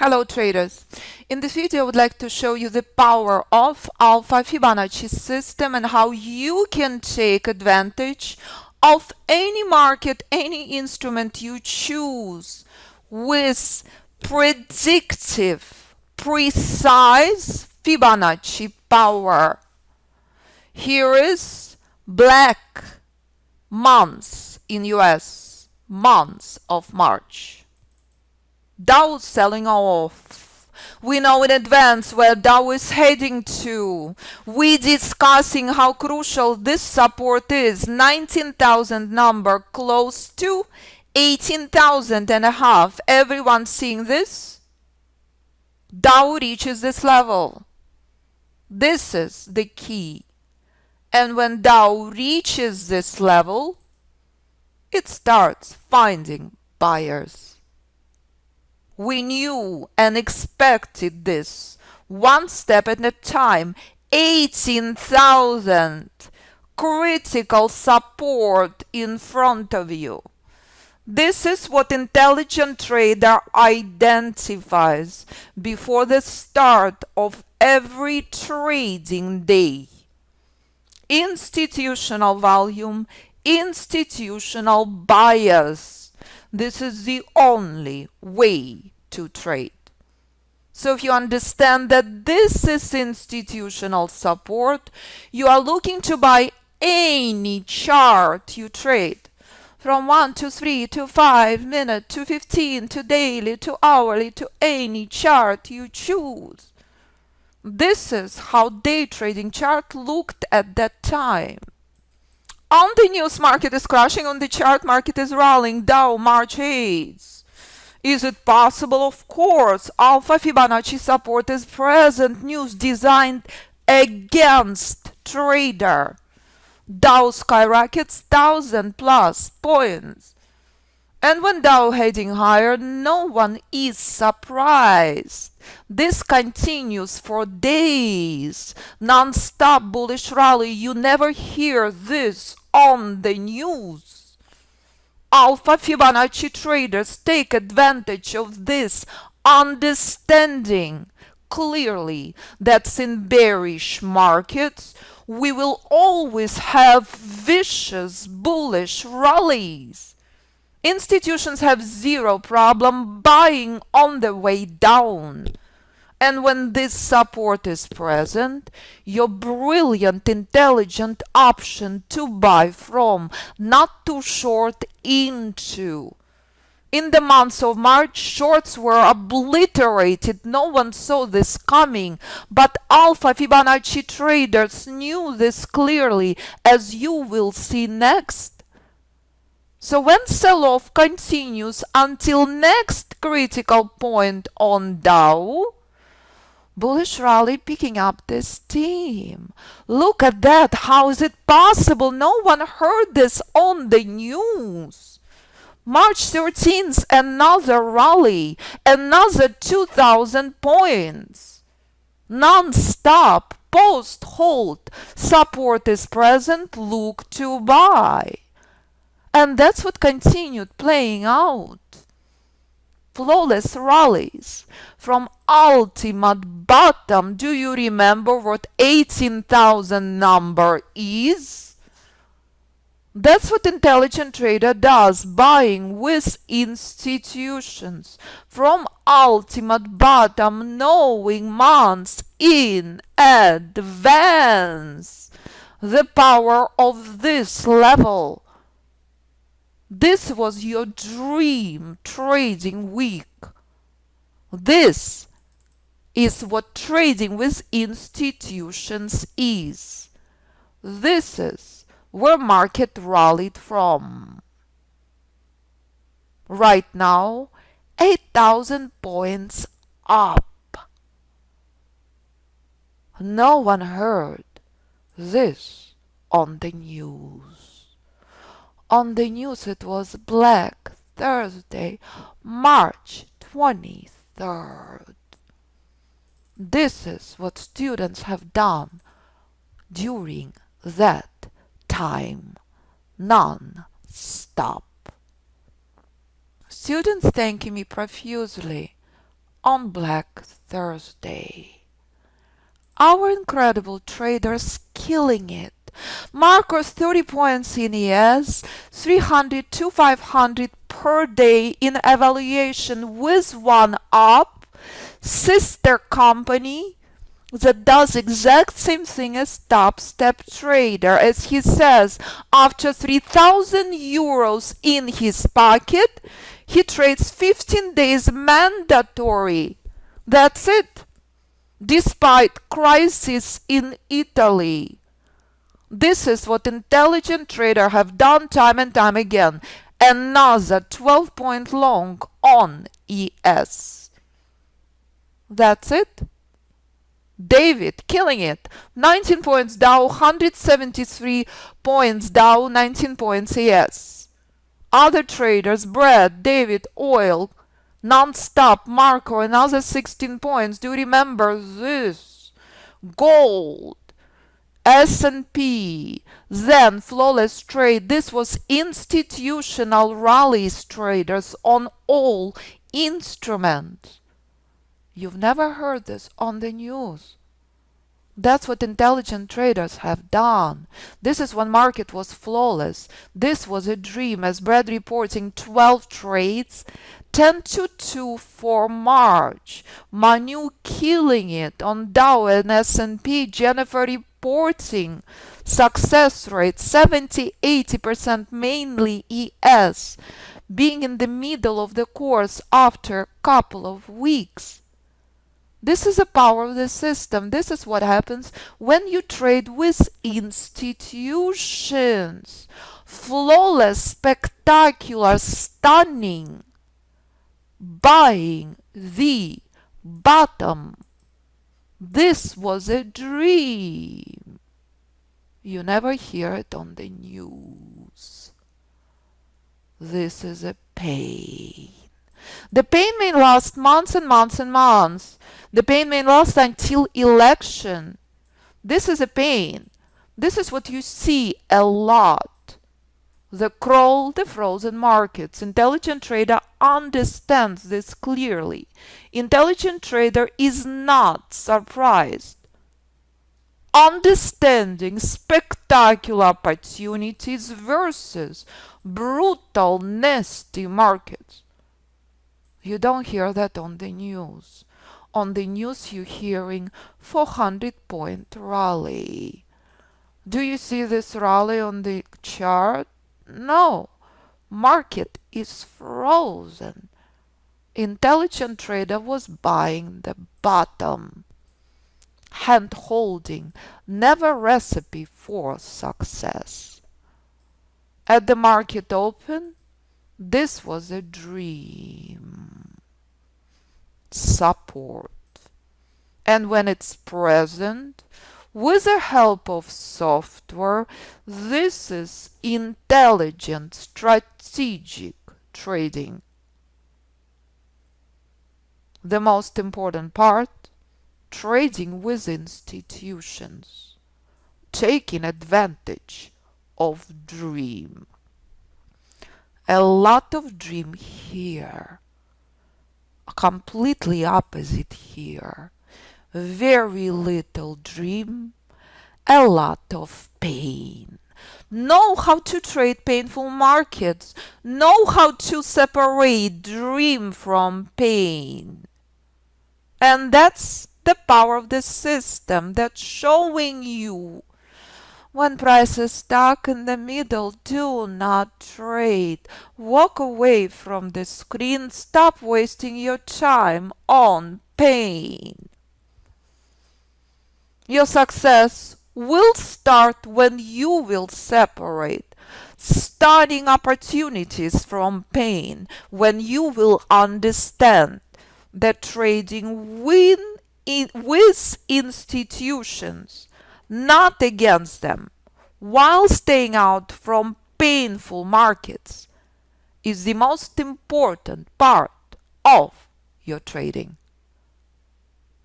Hello traders! In this video I would like to show you the power of Alpha Fibonacci system and how you can take advantage of any market, any instrument you choose with predictive, precise Fibonacci power. Here is black months in US, months of March. Dow selling off. We know in advance where Dow is heading to. We discussing how crucial this support is. 19,000 number close to 18,000 and a half. Everyone seeing this? Dow reaches this level. This is the key. And when Dow reaches this level, it starts finding buyers. We knew and expected this. One step at a time. 18,000 critical support in front of you. This is what intelligent trader identifies before the start of every trading day. Institutional volume, institutional bias. This is the only way to trade. So if you understand that this is institutional support, you are looking to buy any chart you trade. From 1 to 3 to 5 minute to 15 to daily to hourly to any chart you choose. This is how day trading chart looked at that time. On the news, market is crashing. On the chart, market is rallying. Dow, March 8th. Is it possible? Of course. Alpha Fibonacci support is present. News designed against trader. Dow skyrockets 1,000+ points. And when Dow heading higher, no one is surprised. This continues for days. Non-stop bullish rally. You never hear this on the news. Alpha Fibonacci traders take advantage of this, understanding clearly that in bearish markets we will always have vicious bullish rallies. Institutions have zero problem buying on the way down. And when this support is present, your brilliant, intelligent option to buy from, not to short into. In the months of March, shorts were obliterated. No one saw this coming. But Alpha Fibonacci traders knew this clearly, as you will see next. So when sell-off continues until next critical point on Dow, bullish rally picking up this steam. Look at that. How is it possible? No one heard this on the news. March 13th, another rally, another 2,000 points. Non-stop, post-hold, support is present, look to buy. And that's what continued playing out. Flawless rallies from ultimate bottom. Do you remember what 18,000 number is? That's what intelligent trader does, buying with institutions from ultimate bottom, knowing months in advance the power of this level. This was your dream trading week. This is what trading with institutions is. This is where market rallied from. Right now, 8,000 points up. No one heard this on the news. On the news it was Black Thursday, March 23rd. This is what students have done during that time, non-stop. Students thanking me profusely on Black Thursday. Our incredible traders killing it. Markers 30 points in ES, 300 to 500 per day in evaluation with one up, sister company that does exact same thing as Top Step Trader. As he says, after 3,000 euros in his pocket, he trades 15 days mandatory. That's it. Despite crisis in Italy. This is what intelligent traders have done time and time again. Another 12-point long on ES. That's it. David killing it. 19 points Dow, 173 points Dow, 19 points ES. Other traders, Brad, David, Oil, non-stop, Marco, another 16 points. Do you remember this? Gold, S&P, then flawless trade. This was institutional rallies traders on all instruments. You've never heard this on the news. That's what intelligent traders have done. This is when market was flawless. This was a dream, as Brad reporting 12 trades, 10 to 2 for March. Manu killing it on Dow and S&P. Jennifer reporting success rate 70-80%, mainly ES, being in the middle of the course after a couple of weeks. This is the power of the system. This is what happens when you trade with institutions. Flawless, spectacular, stunning. Buying the bottom. This was a dream. You never hear it on the news. This is a pain. The pain may last months and months and months. The pain may last until election. This is a pain. This is what you see a lot. The crawl, the frozen markets. Intelligent trader understands this clearly. Intelligent trader is not surprised. Understanding spectacular opportunities versus brutal, nasty markets. You don't hear that on the news. On the news you're hearing 400-point rally. Do you see this rally on the chart? No. Market is frozen. Intelligent trader was buying the bottom. Hand holding, never recipe for success. At the market open, this was a dream. Support. And when it's present, with the help of software, this is intelligent, strategic trading. The most important part, trading with institutions, taking advantage of dream. A lot of dream here. Completely opposite here. Very little dream, a lot of pain. Know how to trade painful markets. Know how to separate dream from pain. And that's the power of the system that's showing you when price is stuck in the middle, do not trade. Walk away from the screen. Stop wasting your time on pain. Your success will start when you will separate starting opportunities from pain, when you will understand that trading with institutions, not against them, while staying out from painful markets, is the most important part of your trading.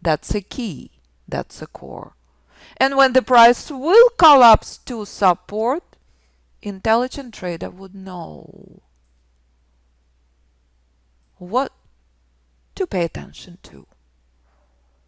That's a key. That's a core. And when the price will collapse to support, intelligent trader would know. What to pay attention to.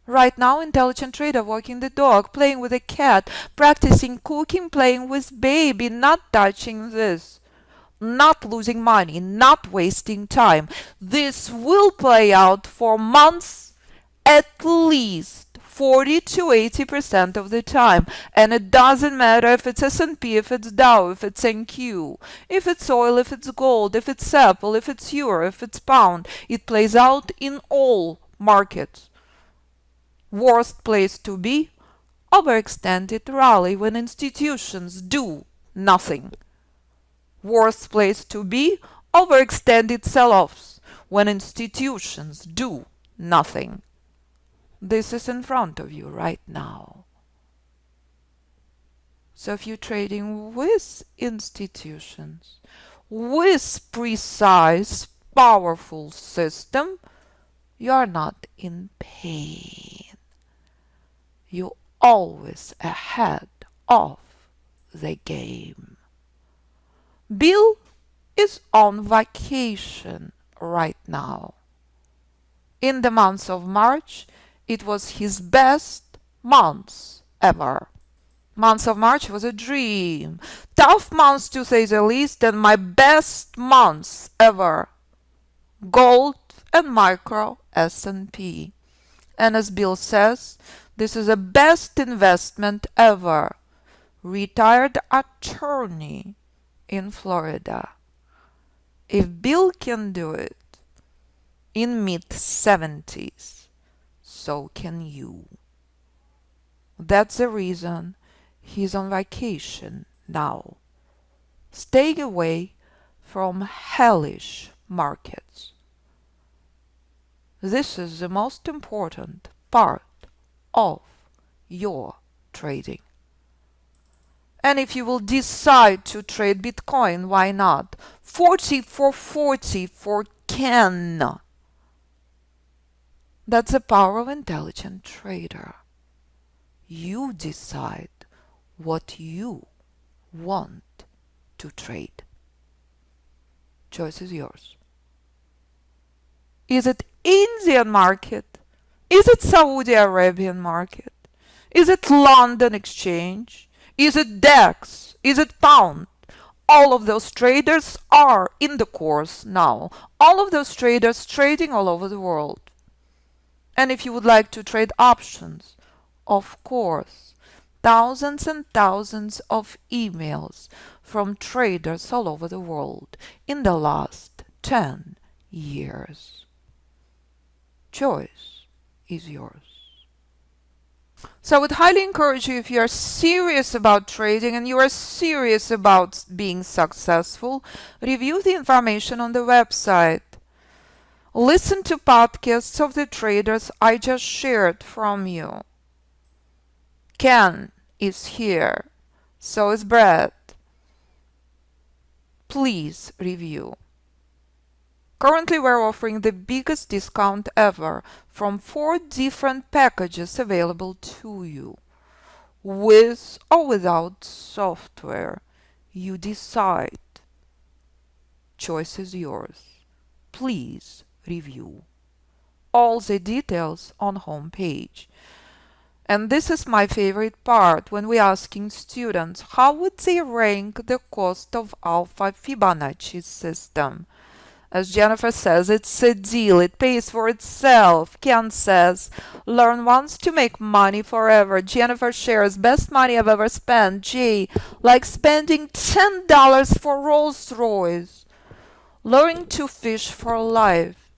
Right now, intelligent trader walking the dog, playing with a cat, practicing cooking, playing with baby, not touching this, not losing money, not wasting time. This will play out for months, at least 40 to 80% of the time. And it doesn't matter if it's S&P, if it's Dow, if it's NQ, if it's oil, if it's gold, if it's Apple, if it's euro, if it's pound. It plays out in all markets. Worst place to be, overextended rally when institutions do nothing. Worst place to be, overextended sell-offs when institutions do nothing. This is in front of you right now. So if you're trading with institutions, with precise, powerful system, you are not in pain. You're always ahead of the game. Bill is on vacation right now. In the month of March, it was his best month ever. Month of March was a dream. Tough month to say the least, and my best month ever. Gold and micro S&P. And as Bill says, this is the best investment ever. Retired attorney in Florida. If Bill can do it in mid-70s, so can you. That's the reason he's on vacation now, staying away from hellish markets. This is the most important part of your trading. And if you will decide to trade Bitcoin, why not? 40 for 40 for Ken. That's the power of intelligent trader. You decide what you want to trade. Choice is yours. Is it Indian market? Is it Saudi Arabian market? Is it London exchange? Is it DAX? Is it pound? All of those traders are in the course now. All of those traders trading all over the world. And if you would like to trade options, of course, thousands and thousands of emails from traders all over the world in the last 10 years. Choice is yours. So I would highly encourage you, if you are serious about trading and you are serious about being successful, review the information on the website. Listen to podcasts of the traders I just shared from you. Ken is here. So is Brad. Please review. Currently, we're offering the biggest discount ever from 4 different packages available to you. With or without software, you decide. Choice is yours. Please review. All the details on homepage. And this is my favorite part when we're asking students how would they rank the cost of Alpha Fibonacci System. As Jennifer says, it's a deal. It pays for itself. Ken says, learn once to make money forever. Jennifer shares, best money I've ever spent. Jay, like spending $10 for Rolls-Royce. Learning to fish for life.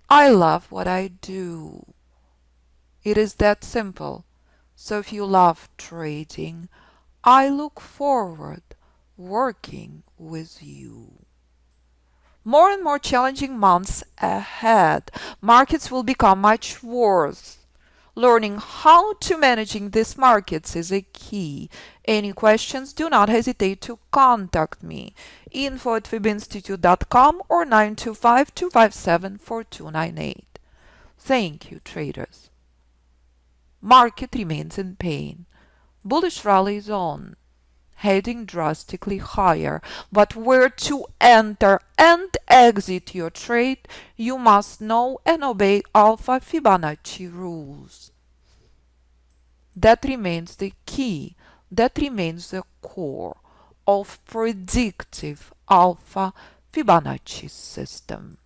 I love what I do. It is that simple. So if you love trading, I look forward working with you. More and more challenging months ahead. Markets will become much worse. Learning how to managing these markets is a key. Any questions, do not hesitate to contact me. info@fibinstitute.com or 925-257-4298. Thank you, traders. Market remains in pain. Bullish rally is on. heading drastically higher. But where to enter and exit your trade, you must know and obey Alpha Fibonacci rules. That remains the key, that remains the core of predictive Alpha Fibonacci system.